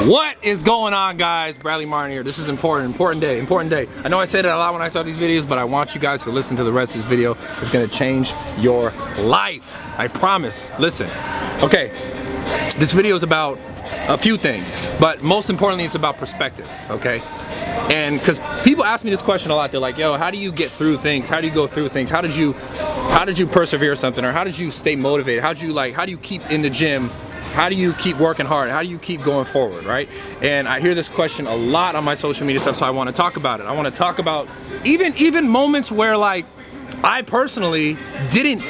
What is going on, guys? Bradley Martin here. This is important day. I know I say that a lot when I start these videos, but I want you guys to listen to the rest of this video. It's gonna change your life. I promise. Listen. Okay, this video is about a few things, but most importantly, it's about perspective, okay? And because people ask me this question a lot, they're like, yo, how do you get through things? How do you go through things? How did you persevere something? Or how did you stay motivated? How do you keep in the gym? How do you keep working hard? How do you keep going forward, right? And I hear this question a lot on my social media stuff, so I want to talk about it. I want to talk about even moments where, like, I personally didn't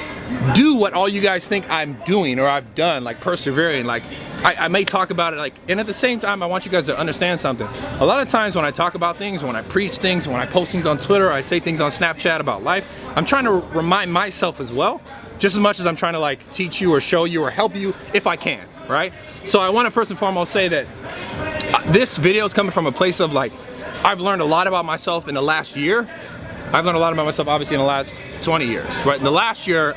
do what all you guys think I'm doing or I've done, like persevering. Like I may talk about it, like, and at the same time I want you guys to understand something. A lot of times when I talk about things, when I preach things, when I post things on Twitter, I say things on Snapchat about life, I'm trying to remind myself as well, just as much as I'm trying to, like, teach you or show you or help you if I can, right? So I want to first and foremost say that this video is coming from a place of, like, I've learned a lot about myself in the last year. I've learned a lot about myself obviously in the last 20 years, right? In the last year,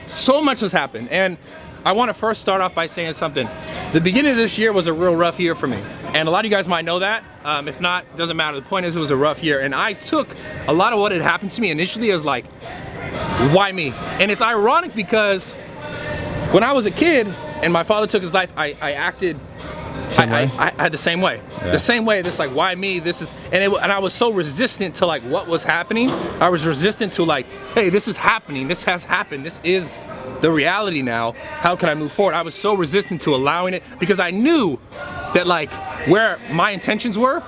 so much has happened. And I want to first start off by saying something. The beginning of this year was a real rough year for me. And a lot of you guys might know that. If not, doesn't matter. The point is, it was a rough year. And I took a lot of what had happened to me initially as, like, why me? And it's ironic because when I was a kid and my father took his life, I acted I had the same way. Yeah. The same way, this, like, why me? This is, and I was so resistant to, like, what was happening. I was resistant to, like, hey, this is happening, this has happened, this is the reality now. How can I move forward? I was so resistant to allowing it because I knew that, like, where my intentions were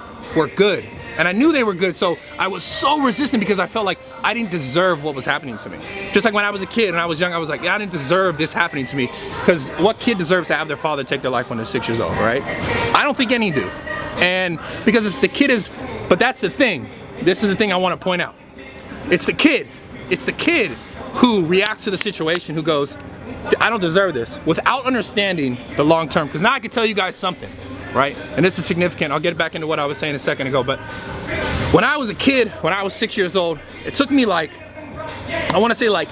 good. And I knew they were good, so I was so resistant because I felt like I didn't deserve what was happening to me. Just like when I was a kid and I was young, I was like, yeah, I didn't deserve this happening to me. Because what kid deserves to have their father take their life when they're 6 years old, right? I don't think any do. And because it's the kid is, but that's the thing. This is the thing I want to point out. It's the kid. It's the kid who reacts to the situation, who goes, I don't deserve this, without understanding the long term. Because now I can tell you guys something, right? And this is significant. I'll get back into what I was saying a second ago, but when I was a kid, when I was 6 years old, it took me, like, I want to say, like,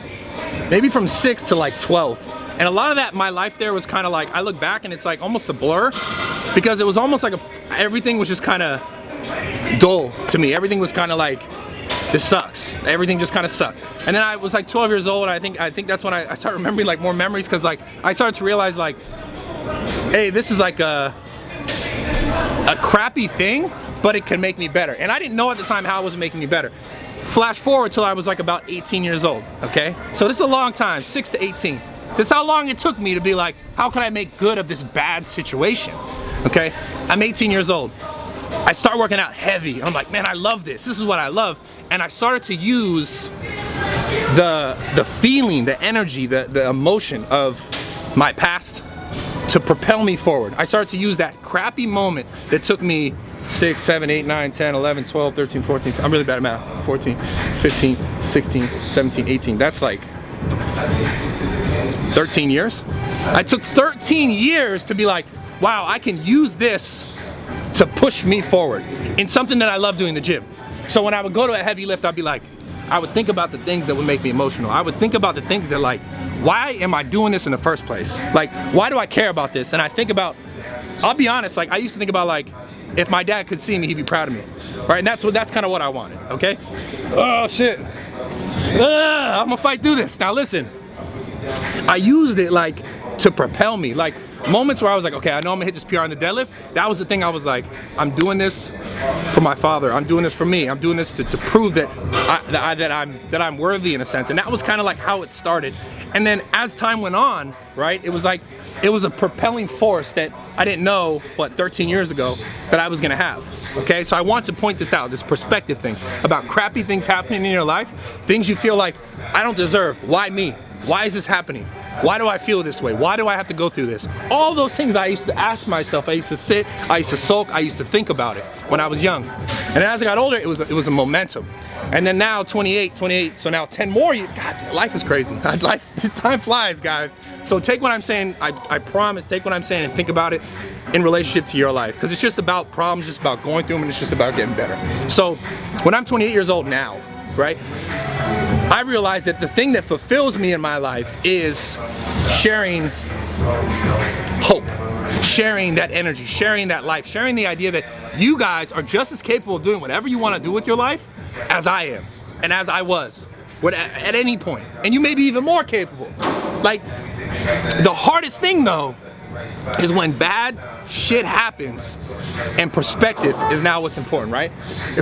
maybe from 6 to, like, 12. And a lot of that, my life there was kind of like, I look back and it's like almost a blur, because it was almost like everything was just kind of dull to me. Everything was kind of like, this sucks. Everything just kind of sucked. And then I was like 12 years old. I think that's when I started remembering, like, more memories, because, like, I started to realize, like, hey, this is like a crappy thing, but it can make me better. And I didn't know at the time how it was making me better. Flash forward till I was like about 18 years old, okay? So this is a long time, 6 to 18. This is how long it took me to be like, how can I make good of this bad situation, okay? I'm 18 years old. I start working out heavy. I'm like, man, I love this. This is what I love. And I started to use the feeling, the energy, the emotion of my past to propel me forward. I started to use that crappy moment that took me 6, 7, 8, 9, 10, 11, 12, 13, 14, I'm really bad at math, 14, 15, 16, 17, 18, that's like 13 years. I took 13 years to be like, wow, I can use this to push me forward in something that I love doing, the gym. So when I would go to a heavy lift, I'd be like, I would think about the things that would make me emotional. I would think about the things that, like, why am I doing this in the first place? Like, why do I care about this? And I think about, I'll be honest, like, I used to think about, like, if my dad could see me, he'd be proud of me, right? And that's kind of what I wanted, okay? Oh, shit. I'm gonna fight through this. Now listen, I used it, like, to propel me. Like, moments where I was like, okay, I know I'm gonna hit this PR on the deadlift. That was the thing. I was like, I'm doing this for my father. I'm doing this for me. I'm doing this to prove that I'm worthy, in a sense. And that was kind of like how it started. And then as time went on, right, it was like, it was a propelling force that I didn't know, what, 13 years ago, that I was gonna have, okay? So I want to point this out, this perspective thing, about crappy things happening in your life, things you feel like, I don't deserve, why me? Why is this happening? Why do I feel this way? Why do I have to go through this? All those things I used to ask myself. I used to sit, I used to sulk, I used to think about it when I was young. And as I got older, it was a momentum. And then now, 28, so now 10 more years. God, life is crazy. Time flies, guys. So take what I'm saying, I promise, take what I'm saying and think about it in relationship to your life. Because it's just about problems, just about going through them, and it's just about getting better. So when I'm 28 years old now, right, I realized that the thing that fulfills me in my life is sharing hope, sharing that energy, sharing that life, sharing the idea that you guys are just as capable of doing whatever you want to do with your life as I am and as I was at any point. And you may be even more capable. Like, the hardest thing though is when bad shit happens and perspective is now what's important, right?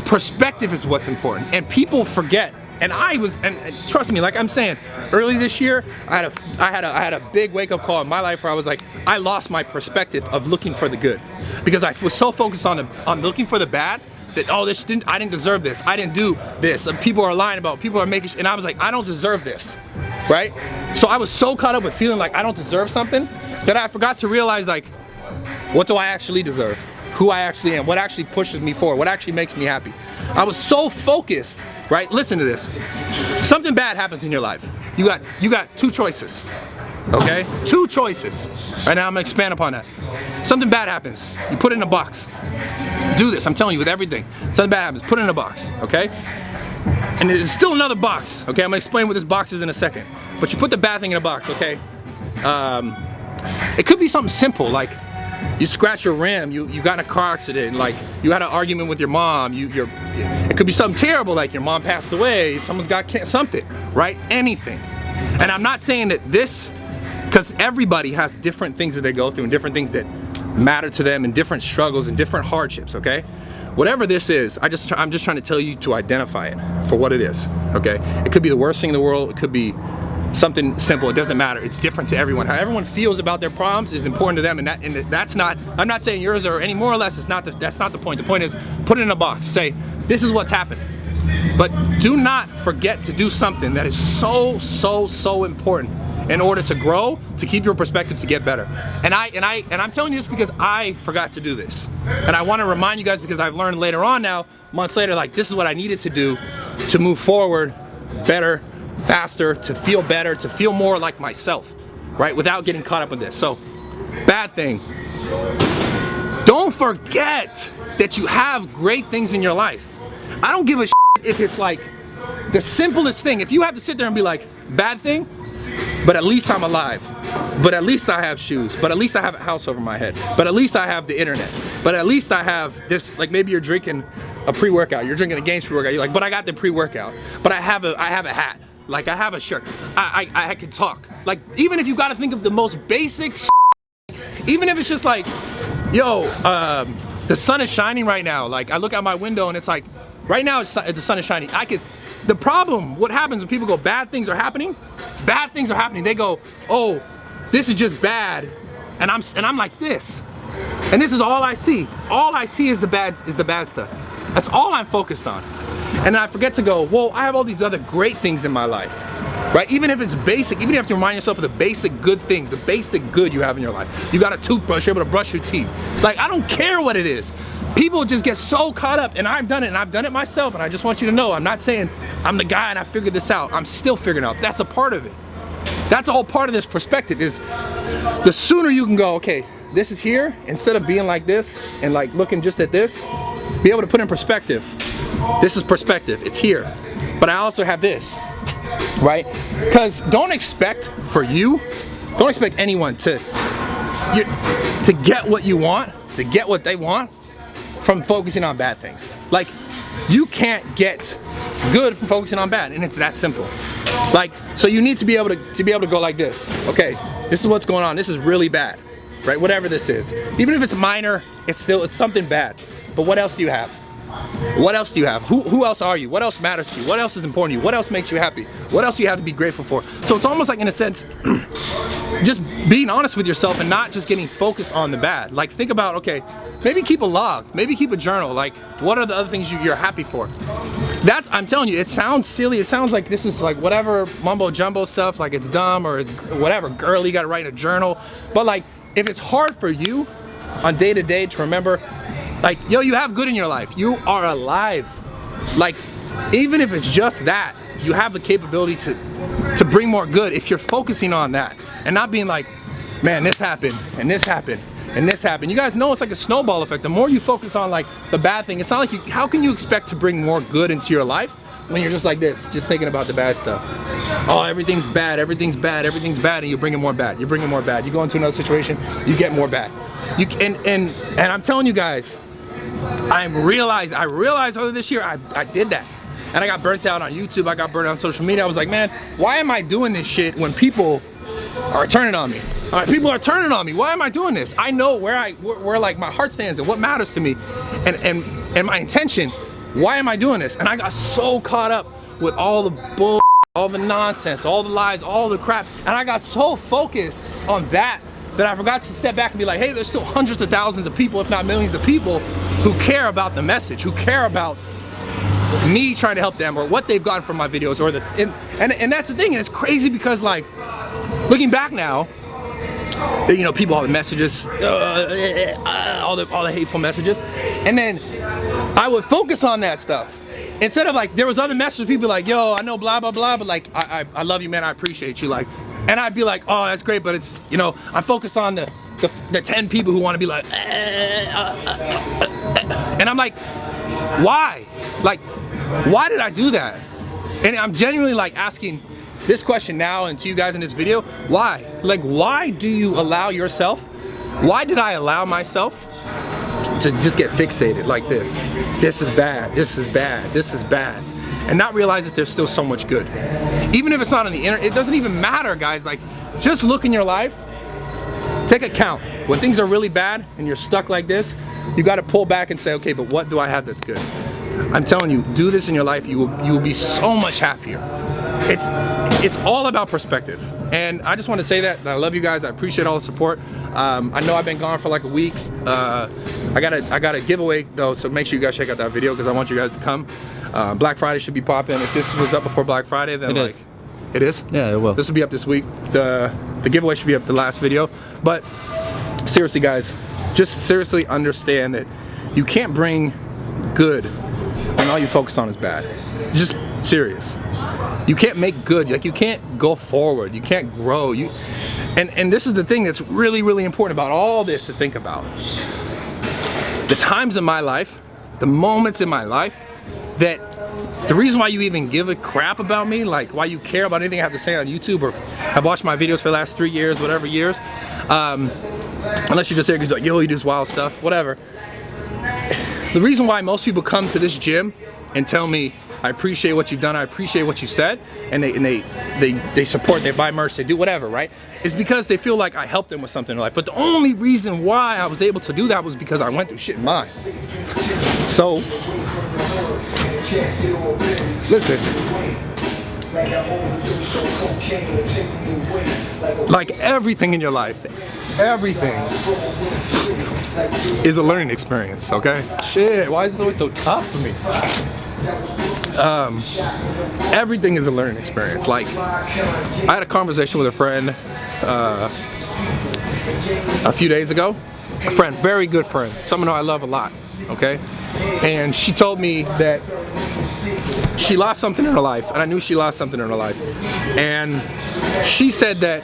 Perspective is what's important, and people forget. And and trust me, like I'm saying, early this year, I had a big wake-up call in my life where I was like, I lost my perspective of looking for the good, because I was so focused on looking for the bad that, oh, I didn't deserve this, I didn't do this, people are lying about, people are making, and I was like, I don't deserve this, right? So I was so caught up with feeling like I don't deserve something that I forgot to realize, like, what do I actually deserve? Who I actually am, what actually pushes me forward, what actually makes me happy. I was so focused, right? Listen to this. Something bad happens in your life. You got two choices, okay? Two choices. Right now I'm gonna expand upon that. Something bad happens, you put it in a box. Do this, I'm telling you, with everything. Something bad happens, put it in a box, okay? And there's still another box, okay? I'm gonna explain what this box is in a second. But you put the bad thing in a box, okay? It could be something simple, like you scratch your rim, you got in a car accident, like you had an argument with your mom, it could be something terrible, like your mom passed away, someone's got something, right? Anything. And I'm not saying that this, because everybody has different things that they go through and different things that matter to them and different struggles and different hardships, okay? Whatever this is, I'm just trying to tell you to identify it for what it is, okay? It could be the worst thing in the world, it could be something simple, it doesn't matter. It's different to everyone. How everyone feels about their problems is important to them, and that's not, I'm not saying yours are any more or less, that's not the point. The point is, put it in a box, say, this is what's happened. But do not forget to do something that is so important in order to grow, to keep your perspective, to get better. And I'm telling you this because I forgot to do this. And I want to remind you guys, because I've learned later on now, months later, like, this is what I needed to do to move forward better, faster, to feel better, to feel more like myself, right? Without getting caught up with this. So, bad thing. Don't forget that you have great things in your life. I don't give a shit if it's like the simplest thing. If you have to sit there and be like, bad thing, but at least I'm alive. But at least I have shoes. But at least I have a house over my head. But at least I have the internet. But at least I have this, like maybe you're drinking a pre-workout. You're drinking a Games pre-workout. You're like, but I got the pre-workout. But I have a hat. Like, I have a shirt. I can talk. Like, even if you gotta think of the most basic shit, even if it's just like, yo, the sun is shining right now. Like, I look out my window and it's like, right now the sun is shining. The problem, what happens when people go, bad things are happening, they go, oh, this is just bad, and I'm like this. And this is all I see. All I see is the bad stuff. That's all I'm focused on. And I forget to go, whoa, I have all these other great things in my life, right? Even if it's basic, even if you have to remind yourself of the basic good things, the basic good you have in your life. You got a toothbrush, you're able to brush your teeth. Like, I don't care what it is. People just get so caught up, and I've done it myself, and I just want you to know, I'm not saying I'm the guy and I figured this out. I'm still figuring it out. That's a part of it. That's all part of this perspective, is the sooner you can go, okay, this is here, instead of being like this and like looking just at this, be able to put in perspective. This is perspective, it's here. But I also have this, right? Because don't expect anyone to get what you want, to get what they want from focusing on bad things. Like, you can't get good from focusing on bad, and it's that simple. Like, so you need to be able to go like this. Okay, this is what's going on. This is really bad, right? Whatever this is, even if it's minor, it's something bad. But what else do you have? What else do you have? Who else are you? What else matters to you? What else is important to you? What else makes you happy? What else do you have to be grateful for? So it's almost like, in a sense, just being honest with yourself and not just getting focused on the bad. Like, think about, okay, maybe keep a log, maybe keep a journal. Like, what are the other things you're happy for? I'm telling you, it sounds silly. It sounds like this is like whatever mumbo jumbo stuff, like it's dumb or it's whatever girly, you gotta write in a journal. But like, if it's hard for you on day to day to remember, like, yo, you have good in your life. You are alive. Like, even if it's just that, you have the capability to bring more good if you're focusing on that and not being like, man, this happened and this happened and this happened. You guys know it's like a snowball effect. The more you focus on like the bad thing, it's not like how can you expect to bring more good into your life when you're just like this, just thinking about the bad stuff. Oh, everything's bad, everything's bad, everything's bad, and you're bringing more bad. You're bringing more bad. You go into another situation, you get more bad. And I'm telling you guys, I realized earlier this year I did that. And I got burnt out on YouTube, I got burnt out on social media. I was like, man, why am I doing this shit when people are turning on me? People are turning on me. Why am I doing this? I know where like my heart stands and what matters to me and my intention. Why am I doing this? And I got so caught up with all the bull, all the nonsense, all the lies, all the crap, and I got so focused on that I forgot to step back and be like, hey, there's still hundreds of thousands of people, if not millions of people, who care about the message, who care about me trying to help them or what they've gotten from my videos, or and that's the thing. And it's crazy because, like, looking back now, you know, people, all the messages, all the hateful messages, and then I would focus on that stuff instead of, like, there was other messages, people like, yo, I know blah blah blah, but like I love you, man, I appreciate you, like, and I'd be like, oh, that's great, but it's, you know, I'm focused on the 10 people who want to be like, and I'm like, why? Like, why did I do that? And I'm genuinely, like, asking this question now and to you guys in this video, why? Like, why do you allow yourself, why did I allow myself to just get fixated like this? This is bad, this is bad, this is bad. And not realize that there's still so much good. Even if it's not on the internet, it doesn't even matter, guys. Like, just look in your life, take a count. When things are really bad and you're stuck like this, you gotta pull back and say, okay, but what do I have that's good? I'm telling you, do this in your life, you will be so much happier. It's all about perspective. And I just want to say that I love you guys. I appreciate all the support. I know I've been gone for like a week. I got a giveaway though, so make sure you guys check out that video because I want you guys to come. Black Friday should be popping. If this was up before Black Friday, then it is? Yeah, it will. This will be up this week. The giveaway should be up the last video. But seriously, guys, just seriously understand that you can't bring good when all you focus on is bad. Just serious. You can't make good. Like, you can't go forward. You can't grow. And this is the thing that's really, really important about all this to think about. The times in my life, the moments in my life that the reason why you even give a crap about me, like why you care about anything I have to say on YouTube or have watched my videos for the last 3 years, whatever years, unless you're just there because like, yo, you do this wild stuff, whatever. The reason why most people come to this gym and tell me, I appreciate what you've done, I appreciate what you said, and they support, they buy merch, they do whatever, right? Is because they feel like I helped them with something in their life. But the only reason why I was able to do that was because I went through shit in mine. So, listen. Like everything in your life, everything is a learning experience, okay? Shit, why is it always so tough for me? Everything is a learning experience. Like, I had a conversation with a friend a few days ago. A friend, very good friend, someone who I love a lot, okay? And she told me that she lost something in her life, and I knew she lost something in her life. And she said that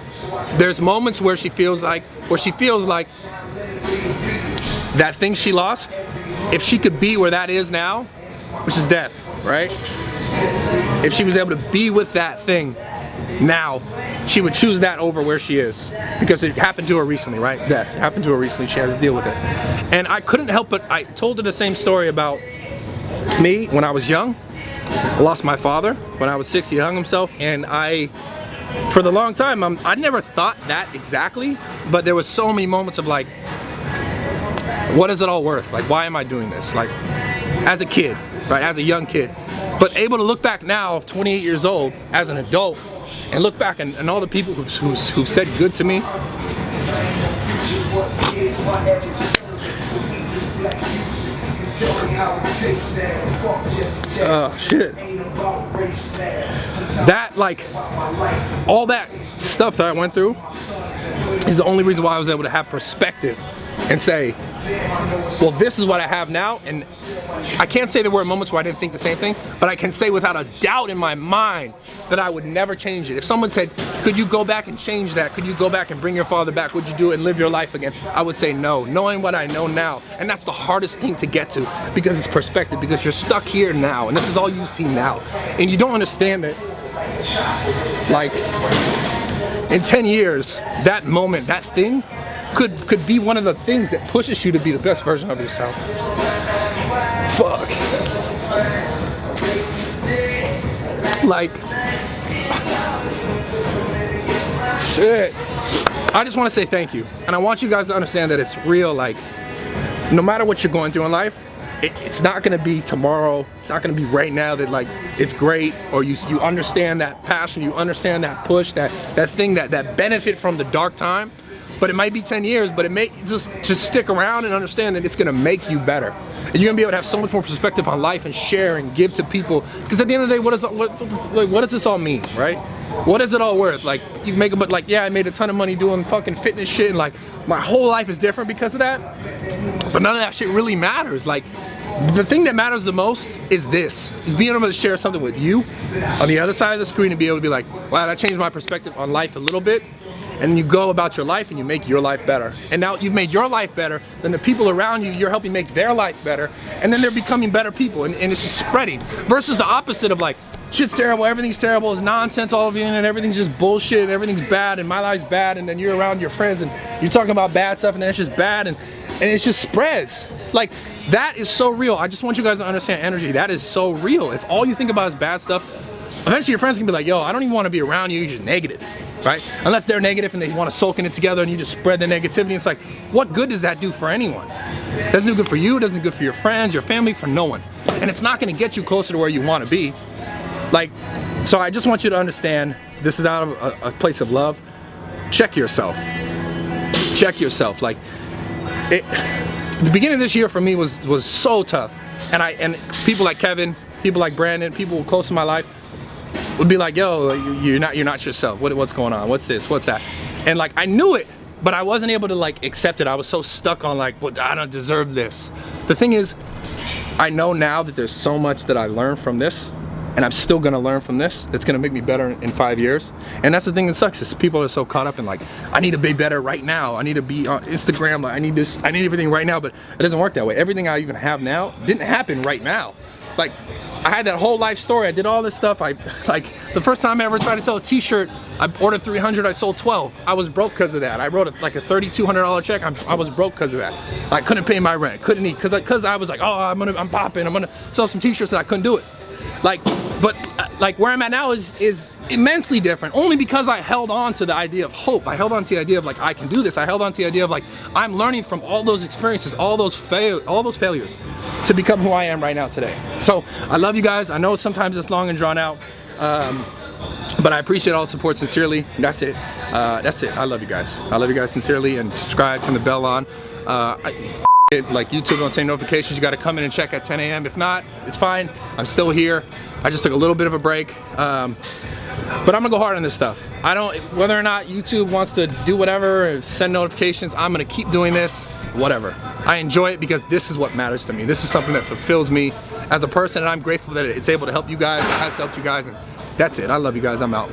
there's moments where she feels like that thing she lost, if she could be where that is now, which is death, right? If she was able to be with that thing now, she would choose that over where she is, because it happened to her recently, right? Death happened to her recently. She has to deal with it. And I couldn't help but, I told her the same story about me when I was young. I lost my father when I was 6. He hung himself, and for the long time, I never thought that exactly, but there was so many moments of like, what is it all worth? Like, why am I doing this? Like, as a kid, right? As a young kid. But able to look back now, 28 years old, as an adult, and look back and all the people who've said good to me. Shit. That, like, all that stuff that I went through is the only reason why I was able to have perspective and say, well, this is what I have now, and I can't say there were moments where I didn't think the same thing, but I can say without a doubt in my mind that I would never change it. If someone said, could you go back and change that? Could you go back and bring your father back? Would you do it and live your life again? I would say no, knowing what I know now. And that's the hardest thing to get to, because it's perspective, because you're stuck here now, and this is all you see now. And you don't understand that, like, in 10 years, that moment, that thing, could be one of the things that pushes you to be the best version of yourself. Fuck. Like, shit. I just want to say thank you. And I want you guys to understand that it's real. Like, no matter what you're going through in life, it's not gonna be tomorrow, it's not gonna be right now that like it's great, or you understand that passion, you understand that push, that thing, that benefit from the dark time. But it might be 10 years, but it may just stick around and understand that it's gonna make you better. And you're gonna be able to have so much more perspective on life and share and give to people. Because at the end of the day, what does this all mean, right? What is it all worth? Like, you make a, but like, yeah, I made a ton of money doing fucking fitness shit, and like, my whole life is different because of that. But none of that shit really matters. Like, the thing that matters the most is this, is being able to share something with you on the other side of the screen and be able to be like, wow, that changed my perspective on life a little bit. And then you go about your life and you make your life better. And now you've made your life better, then the people around you, you're helping make their life better, and then they're becoming better people, and it's just spreading. Versus the opposite of like, shit's terrible, everything's terrible, it's nonsense all of the internet, everything's just bullshit, everything's bad, and my life's bad, and then you're around your friends and you're talking about bad stuff, and then it's just bad, and it just spreads. Like, that is so real. I just want you guys to understand energy. That is so real. If all you think about is bad stuff, eventually your friends can be like, yo, I don't even want to be around you, you're just negative, right? Unless they're negative and they want to soak in it together and you just spread the negativity. It's like, what good does that do for anyone? It doesn't do good for you, it doesn't do good for your friends, your family, for no one. And it's not going to get you closer to where you want to be. Like, so I just want you to understand, this is out of a place of love. Check yourself. Check yourself. Like, the beginning of this year for me was so tough. And people like Kevin, people like Brandon, people close to my life would be like, yo, you're not yourself. What's going on? What's this? What's that? And like, I knew it, but I wasn't able to like accept it. I was so stuck on like, well, I don't deserve this. The thing is, I know now that there's so much that I learned from this, and I'm still gonna learn from this. It's gonna make me better in 5 years. And that's the thing that sucks, is people are so caught up in like, I need to be better right now. I need to be on Instagram, like I need this, I need everything right now, but it doesn't work that way. Everything I even have now didn't happen right now. Like, I had that whole life story, I did all this stuff. Like, the first time I ever tried to sell a t-shirt, I ordered 300, I sold 12. I was broke because of that. I wrote like a $3,200 check, I was broke because of that. I couldn't pay my rent, couldn't eat, because I was like, oh, I'm popping, I'm gonna sell some t-shirts, and I couldn't do it. Like, but like where I'm at now is immensely different, only because I held on to the idea of hope. I held on to the idea of like, I can do this. I held on to the idea of like, I'm learning from all those experiences, all those failures to become who I am right now today. So I love you guys. I know sometimes it's long and drawn out, but I appreciate all the support sincerely. That's it. That's it. I love you guys. I love you guys sincerely, and subscribe, turn the bell on. Like YouTube don't say notifications, you got to come in and check at 10 a.m. If not, it's fine. I'm still here. I just took a little bit of a break, but I'm gonna go hard on this stuff. Whether or not YouTube wants to do whatever or send notifications, I'm gonna keep doing this, whatever. I enjoy it because this is what matters to me. This is something that fulfills me as a person, and I'm grateful that it's able to help you guys, it has helped you guys, and that's it. I love you guys. I'm out.